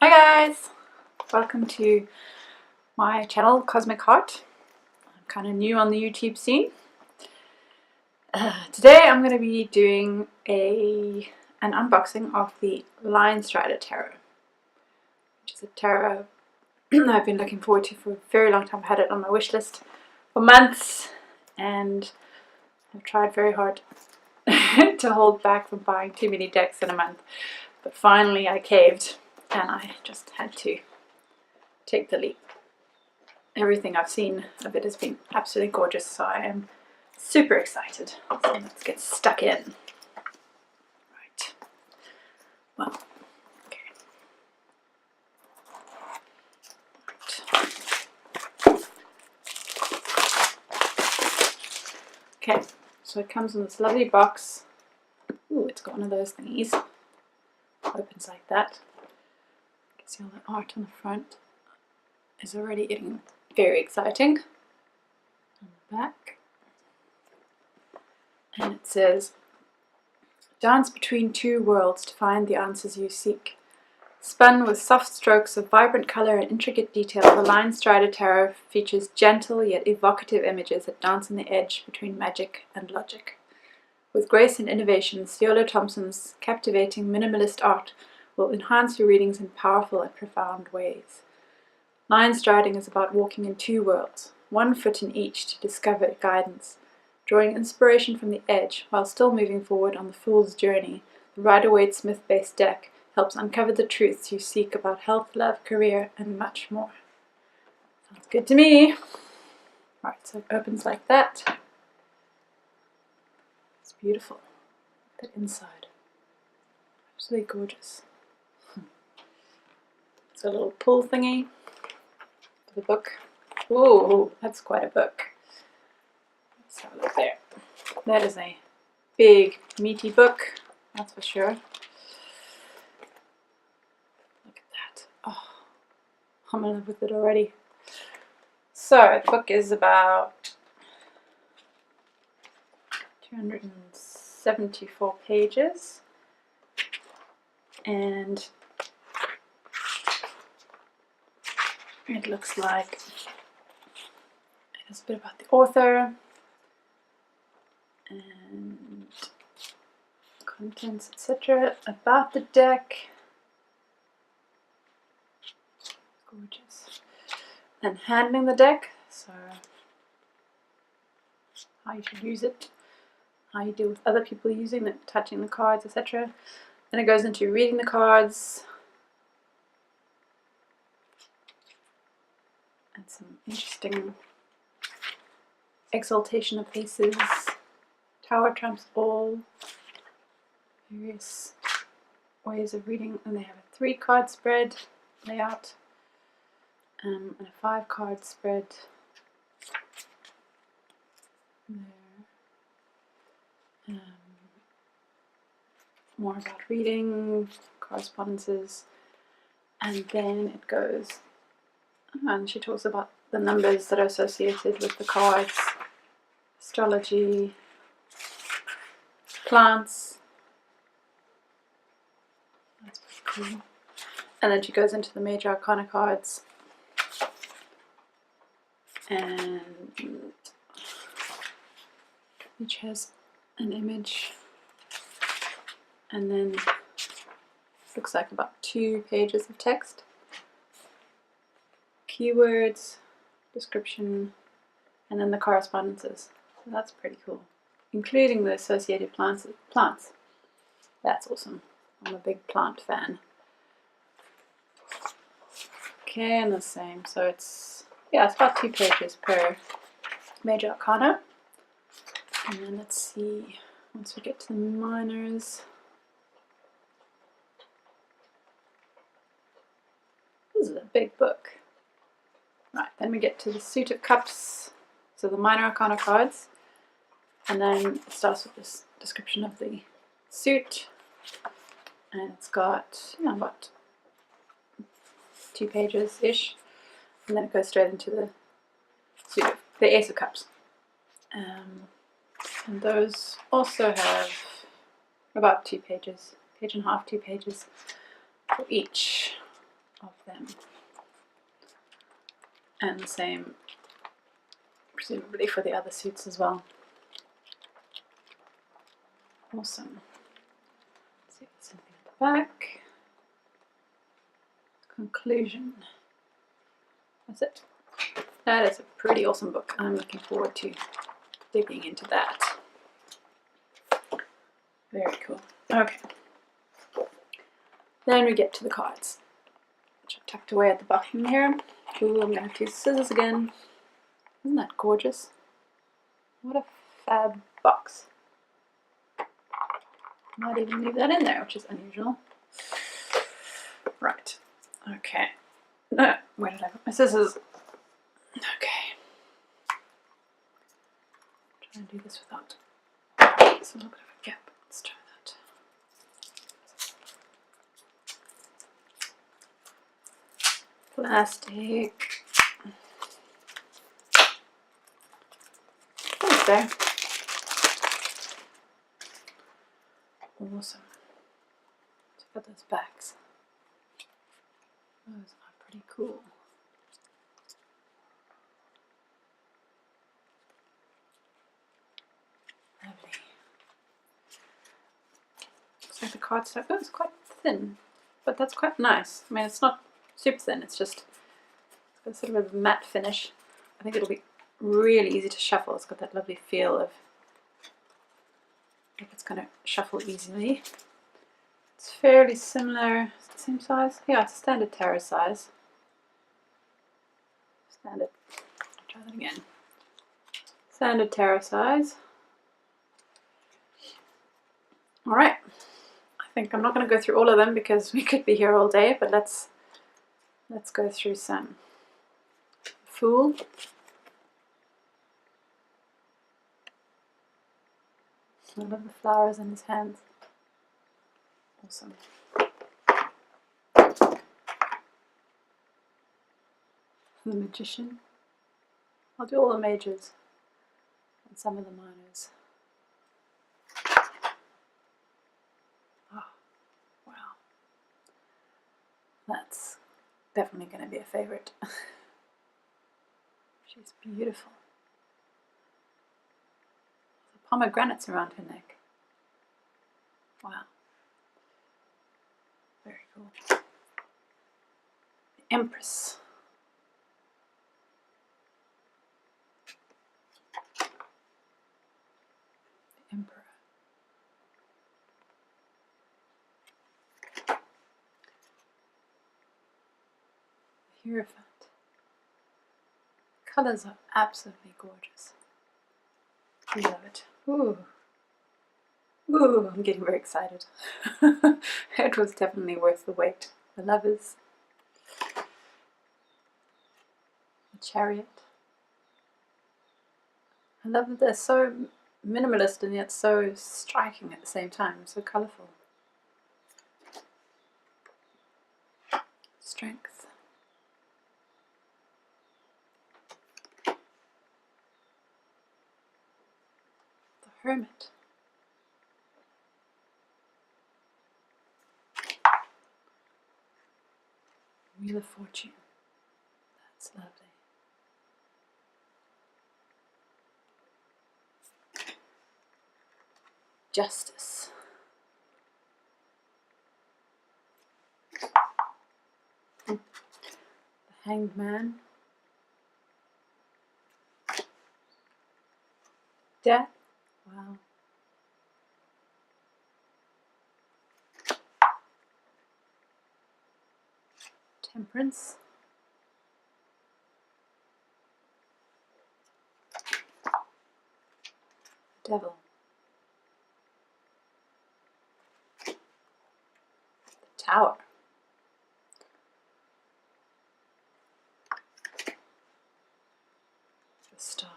Hi guys! Welcome to my channel, Cosmic Heart. I'm kind of new on the YouTube scene. Today I'm going to be doing an unboxing of the Linestrider Tarot, which is a tarot I've been looking forward to for a very long time. I've had it on my wish list for months and I've tried very hard to hold back from buying too many decks in a month, but finally I caved and I just had to take the leap. Everything I've seen of it has been absolutely gorgeous, so I am super excited. So let's get stuck in. Right. Well, okay. Right. Okay, so it comes in this lovely box. Ooh, it's got one of those thingies. Opens like that. You can see all the art on the front is already getting very exciting. On the back. And it says, dance between two worlds to find the answers you seek. Spun with soft strokes of vibrant colour and intricate detail, the Linestrider Tarot features gentle yet evocative images that dance on the edge between magic and logic. With grace and innovation, Siolo Thompson's captivating minimalist art will enhance your readings in powerful and profound ways. Linestriding is about walking in two worlds, one foot in each to discover guidance. Drawing inspiration from the edge while still moving forward on the Fool's Journey, the Rider-Waite-Smith-based deck helps uncover the truths you seek about health, love, career, and much more. Sounds good to me. Right, so it opens like that. It's beautiful. That inside. Absolutely gorgeous. It's a little pull thingy for the book. Ooh, that's quite a book. Let's have a look there. That is a big, meaty book, that's for sure. Look at that. Oh, I'm in love with it already. So, the book is about 274 pages. And it looks like it has a bit about the author and contents, etc. about the deck. Gorgeous. And handling the deck, so how you should use it, how you deal with other people using it, touching the cards, etc. Then it goes into reading the cards and some interesting exaltation of aces, tower trumps all, various ways of reading, and they have a 3-card spread layout and a 5-card spread there. More about reading, correspondences, and then it goes, and she talks about the numbers that are associated with the cards, astrology, plants. That's pretty cool. And then she goes into the major arcana cards and each has an image, and then looks like about 2 pages of text, keywords, description, and then the correspondences. So that's pretty cool, including the associated plants. That's awesome. I'm a big plant fan. Okay, and the same. So it's about 2 pages per major arcana. And then let's see, once we get to the minors. This is a big book. Right, then we get to the Suit of Cups, so the minor arcana cards. And then it starts with this description of the suit. And it's got, about 2 pages-ish. And then it goes straight into the suit of the Ace of Cups. And those also have about 2 pages, page and a half, 2 pages for each of them. And the same, presumably, for the other suits as well. Awesome. Let's see if there's something at the back. Conclusion. That's it. That is a pretty awesome book. I'm looking forward to digging into that. Very cool. Okay. Then we get to the cards, which I've tucked away at the bottom here. Ooh, I'm going to have to use scissors again. Isn't that gorgeous? What a fab box. Might even leave that in there, which is unusual. Right. Okay. Where did I put my scissors? Okay. Try and do this without. It's a little bit of a gap. Let's try that. Plastic. Almost there. Awesome. Check out those backs. Those are pretty cool. Lovely. Looks like the cardstock. Oh, it's quite thin, but that's quite nice. I mean, it's not super thin. It's just it's got sort of a matte finish. I think it'll be really easy to shuffle. It's got that lovely feel of like it's going to shuffle easily. It's fairly similar. Is it the same size? Yeah, it's a standard tarot size. Standard. I'll try that again. Standard tarot size. All right. I think I'm not going to go through all of them because we could be here all day, but let's go through some. Fool. I love the flowers in his hands. Awesome. The Magician. I'll do all the majors and some of the minors. Oh, wow. That's definitely going to be a favorite. She's beautiful. The pomegranates around her neck. Wow. Very cool. The Empress. The Emperor. The Hierophant. Colors are absolutely gorgeous. I love it. Ooh. Ooh, I'm getting very excited. It was definitely worth the wait. The Lovers. The Chariot. I love that they're so minimalist and yet so striking at the same time, so colourful. Strength. The Hermit. Wheel of Fortune. That's lovely. Justice. The Hanged Man. Death. Wow. Temperance. Devil. The Tower. The Star.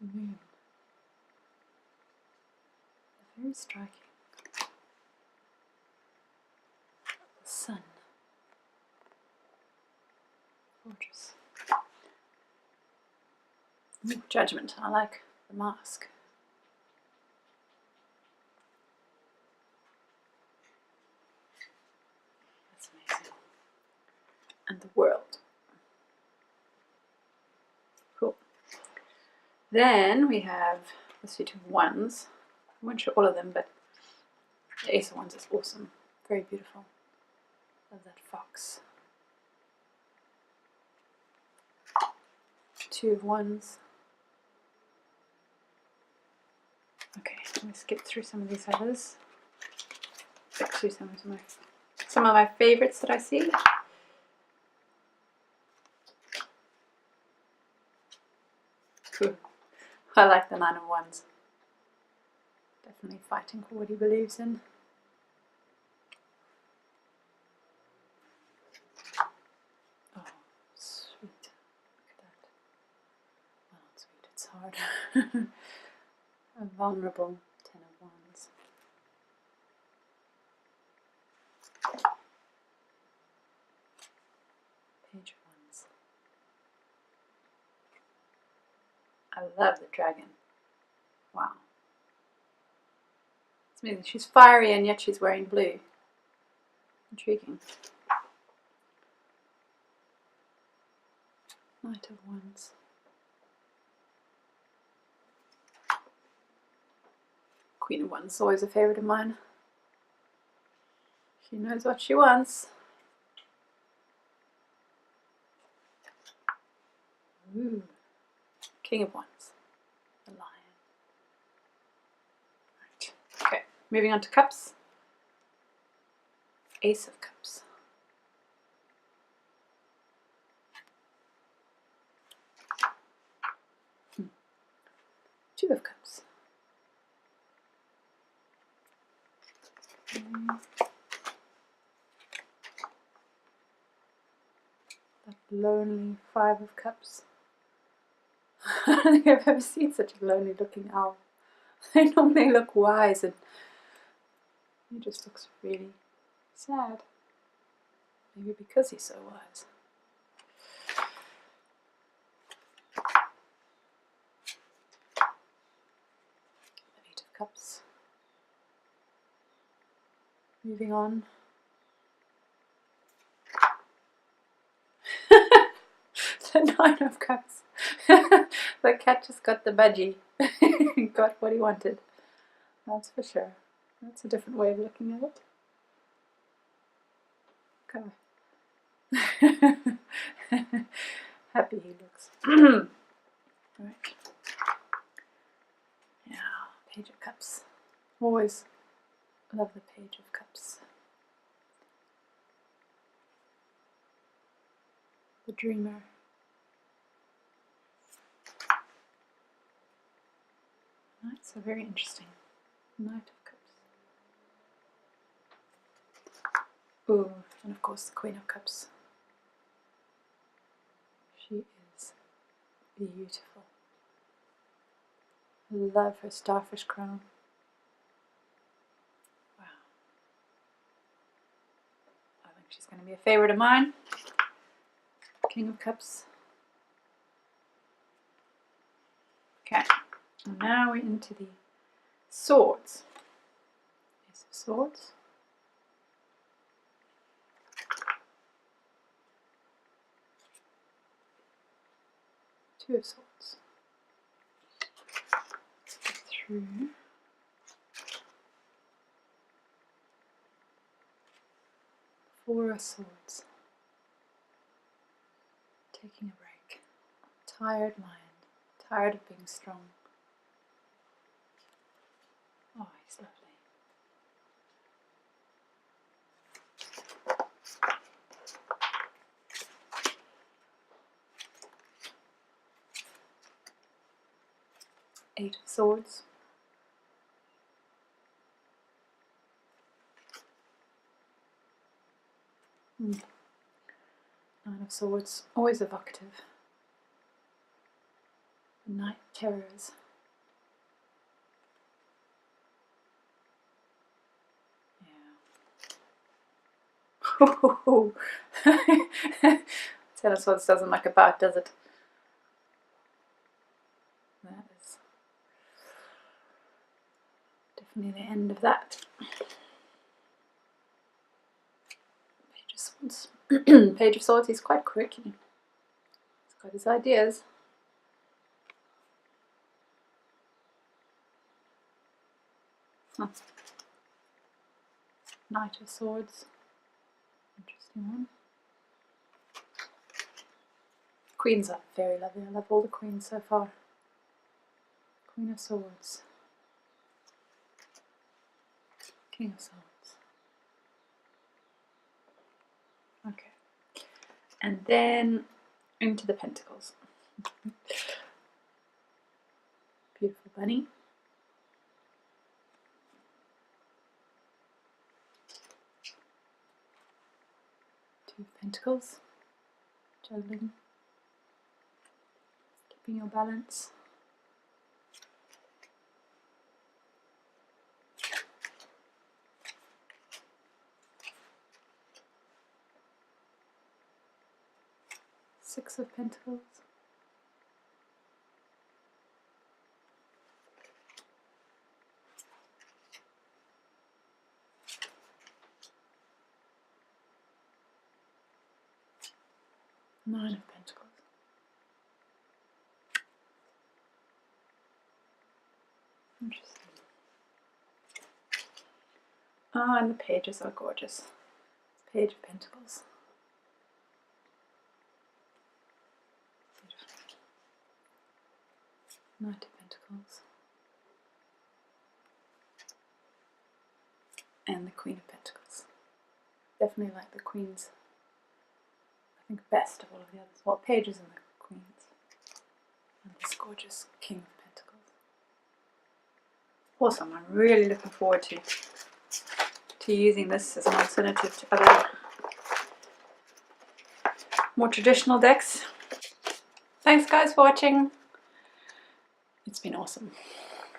The Moon. Very striking. The Sun. Gorgeous. Ooh, Judgment. I like the mask. and the world. Cool. Then we have the Suit of Wands. I won't show all of them, but the Ace of Wands is awesome. Very beautiful. Love that fox. Two of Wands. Okay, let me skip through some of these others. Skip through some of my favorites that I see. Cool. I like the Nine of Wands. Definitely fighting for what he believes in. Oh, sweet. Look at that. Well, not sweet, it's hard. A vulnerable Ten of Wands. Page of Wands. I love the dragon. Wow. It's amazing. She's fiery and yet she's wearing blue. Intriguing. Knight of Wands. Queen of Wands is always a favourite of mine. She knows what she wants. Ooh. King of Wands. The lion. Right. Okay, moving on to cups. Ace of Cups. Two of Cups. That lonely Five of Cups. I don't think I've ever seen such a lonely looking owl. They normally look wise and he just looks really sad. Maybe because he's so wise. Eight of Cups. Moving on. The Nine of Cups. The cat just got the budgie. Got what he wanted. That's for sure. That's a different way of looking at it. Okay. Happy he looks. Right. Yeah, Page of Cups. Always love the Page of Cups. The Dreamer. Right, so very interesting. Knight of Cups. Ooh, and of course the Queen of Cups. She is beautiful. I love her starfish crown. Wow. I think she's going to be a favourite of mine. King of Cups. Okay, and now we're into the swords. Ace of Swords. Two of Swords. Let's get through. Four of Swords. Taking a break. Tired mind. Tired of being strong. Oh, he's lovely. Eight of Swords. Nine of Swords, always evocative. Night Terrors. Yeah. Ten of Swords doesn't like a bout, does it? That is definitely the end of that. Page of Swords. Page of Swords, he's quite quirky. He's got his ideas. Huh. Knight of Swords. Interesting one. Queens are very lovely. I love all the queens so far. Queen of Swords. King of Swords. Okay. And then into the Pentacles. Beautiful bunny. Two Pentacles. Juggling. Keeping your balance. Six of Pentacles. Nine of Pentacles. Interesting. Ah, and the pages are gorgeous. Page of Pentacles. Beautiful. Knight of Pentacles. And the Queen of Pentacles. Definitely like the Queens. I think best of all of the others. Well, pages and the Queens. And this gorgeous King of Pentacles. Awesome. I'm really looking forward to using this as an alternative to other more traditional decks. Thanks guys for watching. It's been awesome.